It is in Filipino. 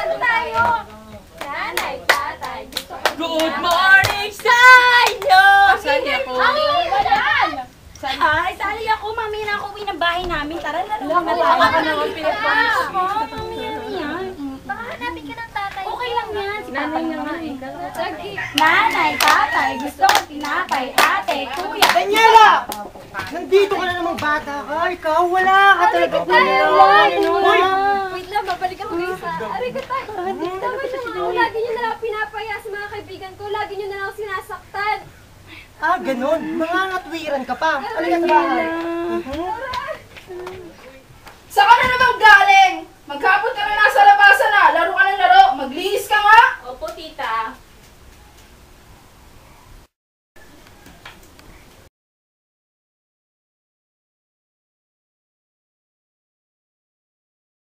Ano tayo? Nanay, tatay, gusto ko. Good morning sa inyo! Sali ako. Ay, sali ako. Mamaya na ako uwi ng bahay namin. Tara, laro ka na. Baka ka naman pinapalis. Mamaya na yan. Baka hanapin ka ng tatay. Okay lang yan. Si Nanay na nga eh. Nanay, tatay, gusto ko tinapay, ate, kuya. Daniela! Nandito ka na namang bata ka. Ikaw, wala ka talaga. Uy! Wait lang, babalik ako kayo sa... Aray ka tayo! Tama naman, lagi nyo na lang pinapaya sa mga kaibigan ko. Lagi nyo na lang sinasaktan. Ah, ganun. Mangangatwiran ka pa. Alika sa bahay. Saan ka na naman galing? Maghapon ka na nasa labasan na. Laro ka ng laro. Maglinis ka nga. Opo, tita.